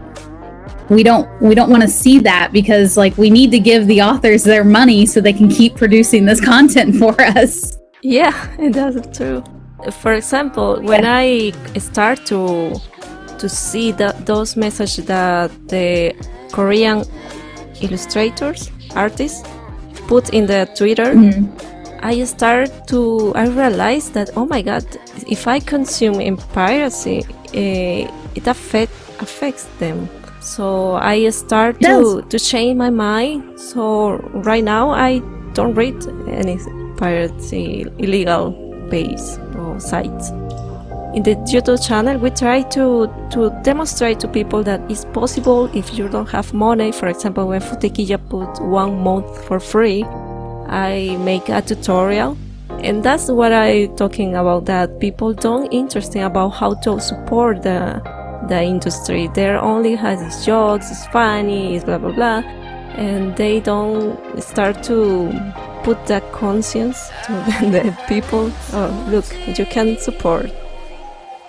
Speaker 3: we don't want to see that, because like, we need to give the authors their money so they can keep producing this content for us.
Speaker 1: Yeah, that's true. For example, when I start to to see those messages that the Korean illustrators, artists, put in the Twitter, I realized that, oh my god, if I consume in piracy, it affects them. So I start to change my mind. So right now I don't read any piracy illegal page or sites. In the YouTube channel, we try to demonstrate to people that it's possible if you don't have money. For example, when Futequilla put 1 month for free, I make a tutorial. And that's what I'm talking about, that people don't interested about how to support the industry. They only has these jokes, it's funny, it's blah blah blah, and they don't start to put that conscience to the people. Oh, look, you can support.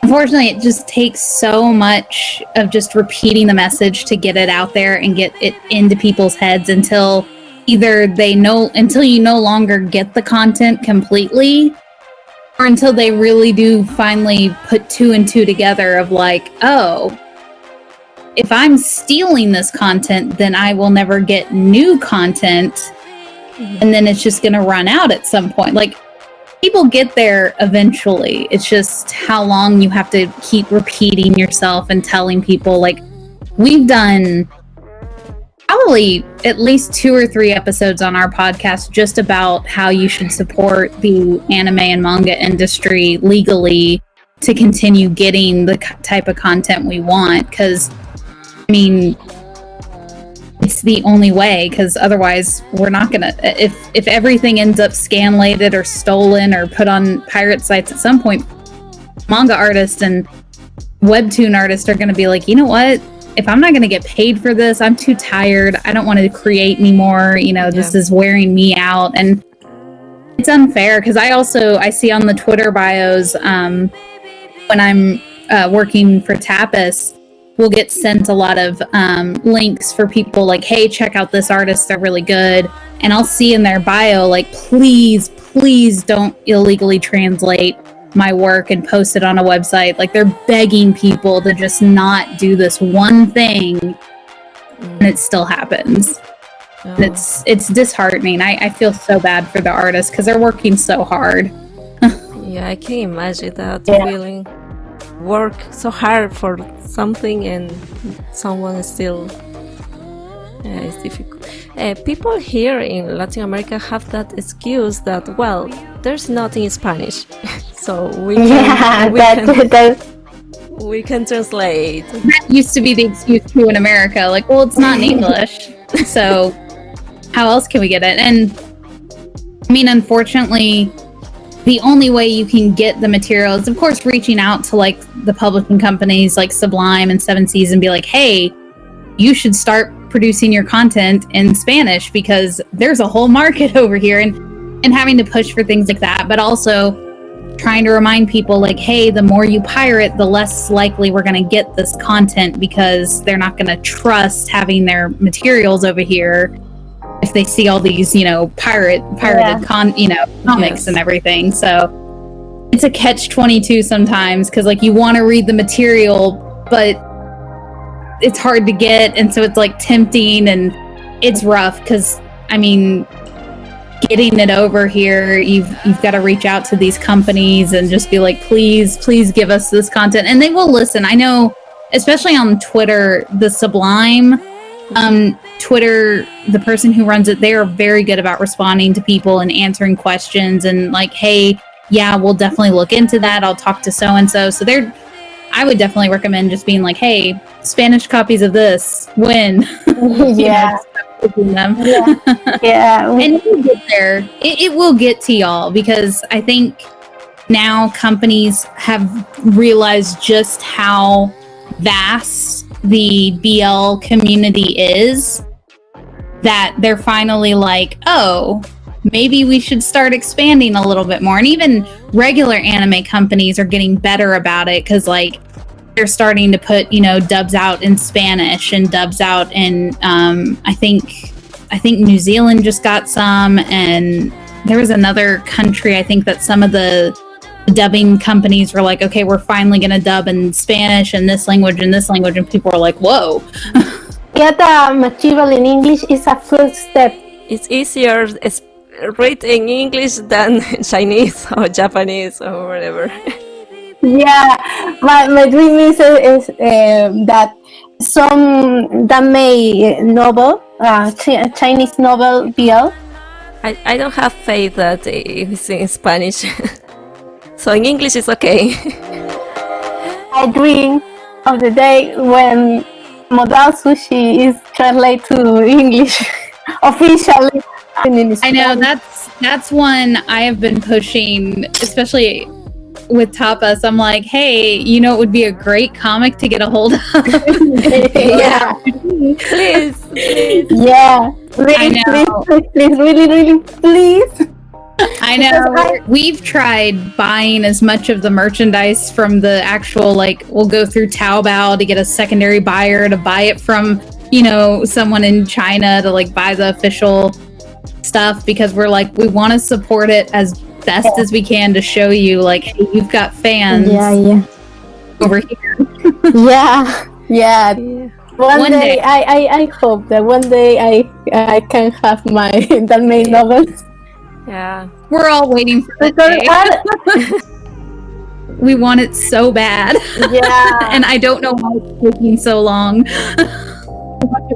Speaker 3: Unfortunately, it just takes so much of just repeating the message to get it out there and get it into people's heads until you no longer get the content completely, or until they really do finally put 2 and 2 together of like, oh, if I'm stealing this content, then I will never get new content, and then it's just going to run out at some point. Like, people get there eventually. It's just how long you have to keep repeating yourself and telling people. Like, we've done probably at least 2 or 3 episodes on our podcast just about how you should support the anime and manga industry legally to continue getting the type of content we want. Because, I mean, it's the only way, because otherwise we're not gonna, if everything ends up scanlated or stolen or put on pirate sites at some point, manga artists and webtoon artists are gonna be like, you know what, if I'm not gonna get paid for this, I'm too tired, I don't want to create anymore, this is wearing me out. And it's unfair, because I see on the Twitter bios, when I'm working for Tapas, we'll get sent a lot of links for people like, hey, check out this artist, they're really good. And I'll see in their bio, like, please don't illegally translate my work and post it on a website. Like, they're begging people to just not do this one thing, and it still happens. Oh. It's disheartening. I feel so bad for the artists because they're working so hard.
Speaker 1: Yeah, I can imagine that feeling. Work so hard for something and someone is still it's difficult. People here in Latin America have that excuse that, well, there's nothing in Spanish, so we can translate.
Speaker 3: That used to be the excuse too in America, like, well, it's not in English, so how else can we get it? And I mean, unfortunately, the only way you can get the material is, of course, reaching out to like the publishing companies like Sublime and Seven Seas and be like, hey, you should start producing your content in Spanish because there's a whole market over here, and having to push for things like that. But also trying to remind people like, hey, the more you pirate, the less likely we're going to get this content, because they're not going to trust having their materials over here if they see all these, pirated comics and everything. So it's a catch-22 sometimes, because like you want to read the material, but it's hard to get, and so it's like tempting, and it's rough because, I mean, getting it over here, you've got to reach out to these companies and just be like, please give us this content, and they will listen. I know, especially on Twitter, the Sublime Twitter, the person who runs it, they are very good about responding to people and answering questions and like, hey, yeah, we'll definitely look into that. I'll talk to so-and-so. So I would definitely recommend just being like, hey, Spanish copies of this, when?
Speaker 4: Yeah. Yeah.
Speaker 3: And it will get there. It will get to y'all, because I think now companies have realized just how vast the BL community is, that they're finally like, oh, maybe we should start expanding a little bit more. And even regular anime companies are getting better about it, because like they're starting to put, dubs out in Spanish and dubs out in I think New Zealand just got some, and there was another country, I think, that some of the dubbing companies were like, okay, we're finally going to dub in Spanish and this language and this language, and people were like, whoa.
Speaker 4: Get the material in English is a first step.
Speaker 1: It's easier read in English than Chinese or Japanese or whatever.
Speaker 4: Yeah, my dream is that some Dame novel, Chinese novel BL.
Speaker 1: I don't have faith that it's in Spanish. So in English it's okay.
Speaker 4: I dream of the day when Modal Sushi is translated to English officially.
Speaker 3: I know that's one I have been pushing, especially with Tapas. I'm like, hey, you know, it would be a great comic to get a hold of.
Speaker 4: Yeah,
Speaker 1: Please.
Speaker 4: yeah.
Speaker 3: I know.
Speaker 4: Please, really, please.
Speaker 3: I know. We've tried buying as much of the merchandise from the actual, like, we'll go through Taobao to get a secondary buyer to buy it from, you know, someone in China to like buy the official stuff, because we're like, we want to support it as best as we can to show you, like, hey, you've got fans over here.
Speaker 4: Yeah. One day. I hope that one day I can have my Dame novels.
Speaker 1: Yeah.
Speaker 3: We're all waiting for that day. We want it so bad.
Speaker 4: Yeah.
Speaker 3: And I don't know why it's taking so long.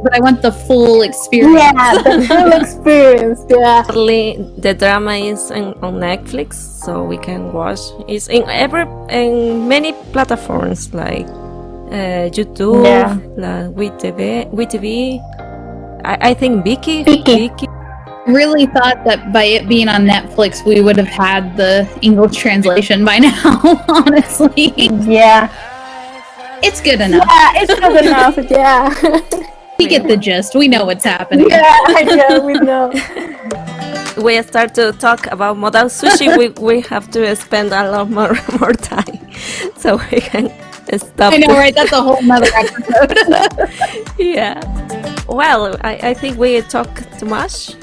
Speaker 3: But I want the full experience.
Speaker 4: Yeah, the full experience. Yeah.
Speaker 1: The drama is on Netflix, so we can watch. It's in many platforms like YouTube, like WeTV. I think Viki.
Speaker 3: Really thought that by it being on Netflix, we would have had the English translation by now. Honestly,
Speaker 4: Yeah.
Speaker 3: it's good enough.
Speaker 4: Yeah, it's good enough. Yeah.
Speaker 3: We get the gist. We know what's happening.
Speaker 4: Yeah, we know.
Speaker 1: We start to talk about Modal Sushi. we have to spend a lot more time, so we can stop.
Speaker 3: I know, right? That's a whole nother episode.
Speaker 1: Yeah. Well, I think we talked too much,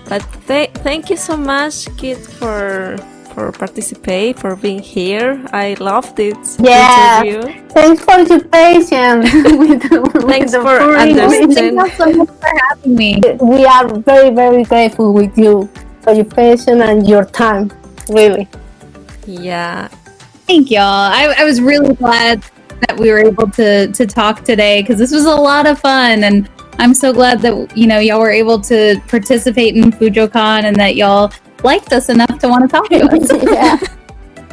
Speaker 1: but thank you so much, Kit, for participate, for being here. I loved it.
Speaker 4: Yeah.
Speaker 1: Interview.
Speaker 4: Thanks for your patience.
Speaker 1: Thanks for understanding.
Speaker 3: Thank you so much for having me.
Speaker 4: We are very, very grateful with you for your patience and your time. Really.
Speaker 1: Yeah.
Speaker 3: Thank y'all. I was really glad that we were able to talk today, because this was a lot of fun, and I'm so glad that, you know, y'all were able to participate in FujoCon and that y'all liked us enough to want to talk to us.
Speaker 4: Yeah.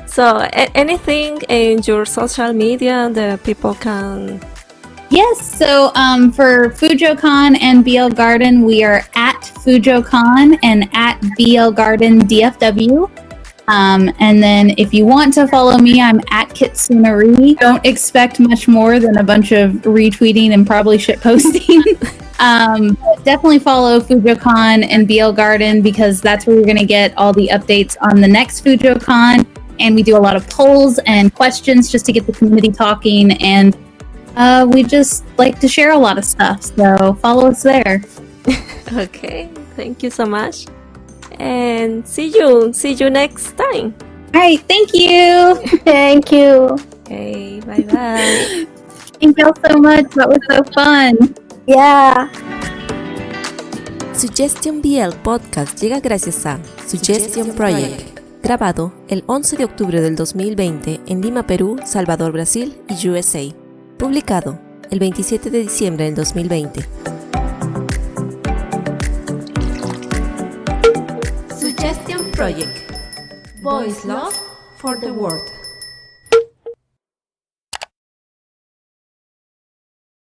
Speaker 1: So anything in your social media that people can...
Speaker 3: Yes, so for FujoCon and BL Garden, we are at FujoCon and at BL Garden DFW. And then if you want to follow me, I'm at Kitsunari. Don't expect much more than a bunch of retweeting and probably shit posting. Definitely follow FujoCon and BL Garden, because that's where you're going to get all the updates on the next FujoCon. And we do a lot of polls and questions just to get the community talking. And we just like to share a lot of stuff. So follow us there.
Speaker 1: Okay, thank you so much. And see you next time.
Speaker 3: All right, thank you.
Speaker 4: Thank you.
Speaker 1: Okay, bye.
Speaker 3: Thank y'all so much. That was so fun.
Speaker 4: Yeah.
Speaker 1: Suggestion BL Podcast llega gracias a Suggestion Project, grabado el 11 de octubre del 2020 en Lima, Perú, Salvador, Brasil y USA. Publicado el 27 de diciembre del 2020. Suggestion Project. Voice Love for the World.